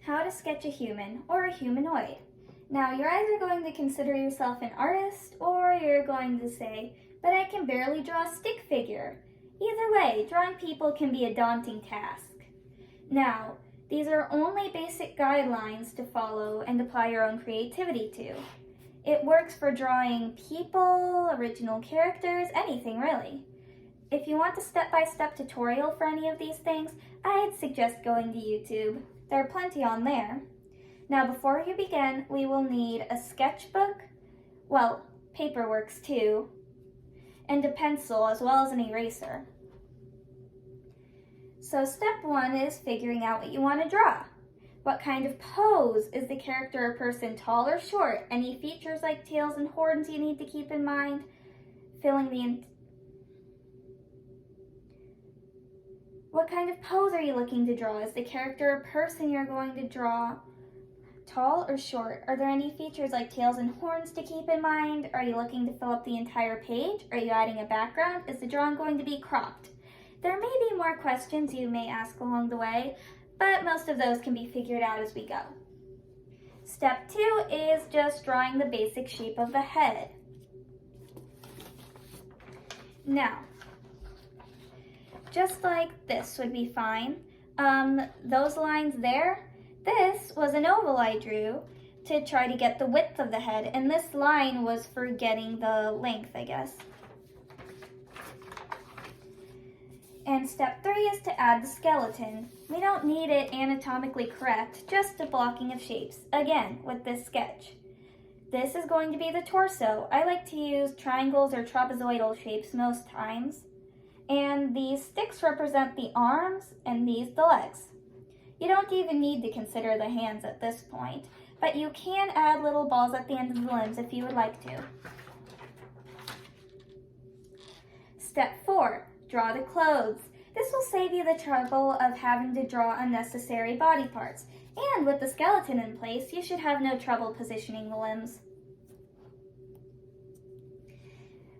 how to sketch a human or a humanoid. Now, you're either going to consider yourself an artist or you're going to say, but I can barely draw a stick figure. Either way, drawing people can be a daunting task. Now, these are only basic guidelines to follow and apply your own creativity to. It works for drawing people, original characters, anything really. If you want a step-by-step tutorial for any of these things, I'd suggest going to YouTube. There are plenty on there. Now, before you begin, we will need a sketchbook, well, paper works too, and a pencil as well as an eraser. So step 1 is figuring out what you want to draw. What kind of pose is the character or person, tall or short? Any features like tails and horns you need to keep in mind? What kind of pose are you looking to draw? Is the character or person you're going to draw tall or short? Are there any features like tails and horns to keep in mind? Are you looking to fill up the entire page? Are you adding a background? Is the drawing going to be cropped? There may be more questions you may ask along the way, but most of those can be figured out as we go. Step 2 is just drawing the basic shape of the head. Now, just like this would be fine. Those lines there, this was an oval I drew to try to get the width of the head, and this line was for getting the length, I guess. And step 3 is to add the skeleton. We don't need it anatomically correct, just a blocking of shapes, again, with this sketch. This is going to be the torso. I like to use triangles or trapezoidal shapes most times. And these sticks represent the arms and these the legs. You don't even need to consider the hands at this point, but you can add little balls at the end of the limbs if you would like to. Step 4. Draw the clothes. This will save you the trouble of having to draw unnecessary body parts. And with the skeleton in place, you should have no trouble positioning the limbs.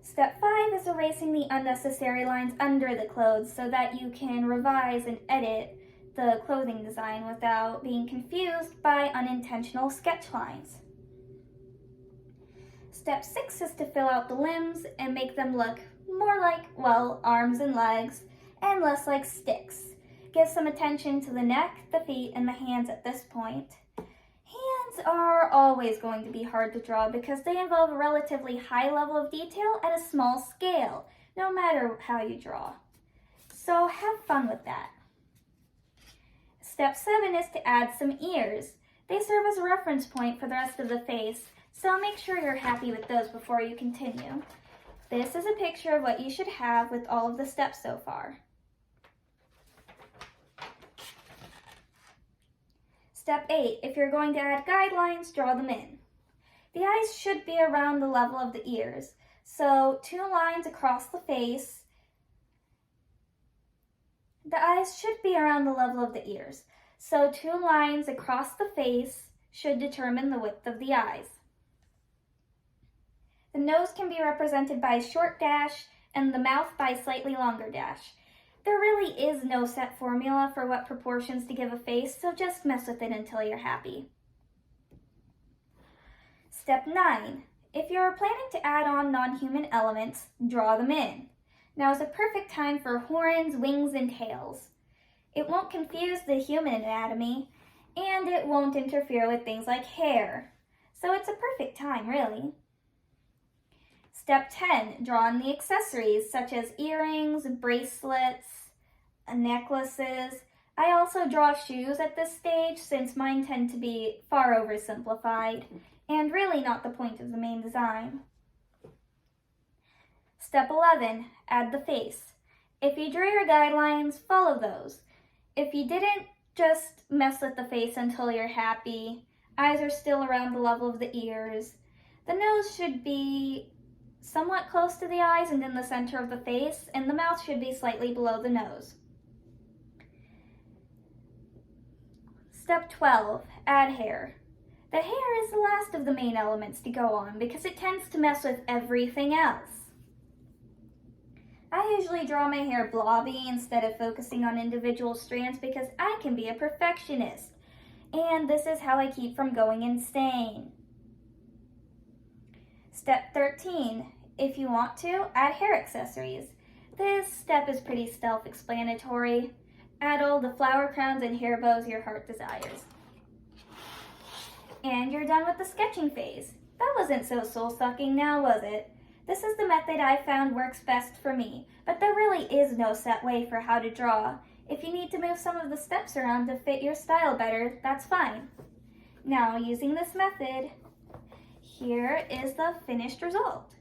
Step 5 is erasing the unnecessary lines under the clothes so that you can revise and edit the clothing design without being confused by unintentional sketch lines. Step 6 is to fill out the limbs and make them look more like, well, arms and legs, and less like sticks. Give some attention to the neck, the feet, and the hands at this point. Hands are always going to be hard to draw because they involve a relatively high level of detail at a small scale, no matter how you draw. So have fun with that. Step 7 is to add some ears. They serve as a reference point for the rest of the face, so make sure you're happy with those before you continue. This is a picture of what you should have with all of the steps so far. Step 8, if you're going to add guidelines, draw them in. The eyes should be around the level of the ears, so 2 lines across the face. The eyes should be around the level of the ears, so 2 lines across the face should determine the width of the eyes. The nose can be represented by a short dash and the mouth by a slightly longer dash. There really is no set formula for what proportions to give a face, so just mess with it until you're happy. Step 9. If you're planning to add on non-human elements, draw them in. Now is a perfect time for horns, wings, and tails. It won't confuse the human anatomy, and it won't interfere with things like hair. So it's a perfect time, really. Step 10, draw on the accessories such as earrings, bracelets, necklaces. I also draw shoes at this stage since mine tend to be far oversimplified and really not the point of the main design. Step 11, add the face. If you drew your guidelines, follow those. If you didn't, just mess with the face until you're happy. Eyes are still around the level of the ears. The nose should be somewhat close to the eyes and in the center of the face, and the mouth should be slightly below the nose. Step 12, add hair. The hair is the last of the main elements to go on because it tends to mess with everything else. I usually draw my hair blobby instead of focusing on individual strands because I can be a perfectionist. And this is how I keep from going insane. Step 13. If you want to, add hair accessories. This step is pretty self-explanatory. Add all the flower crowns and hair bows your heart desires. And you're done with the sketching phase. That wasn't so soul-sucking now, was it? This is the method I found works best for me, but there really is no set way for how to draw. If you need to move some of the steps around to fit your style better, that's fine. Now, using this method, here is the finished result.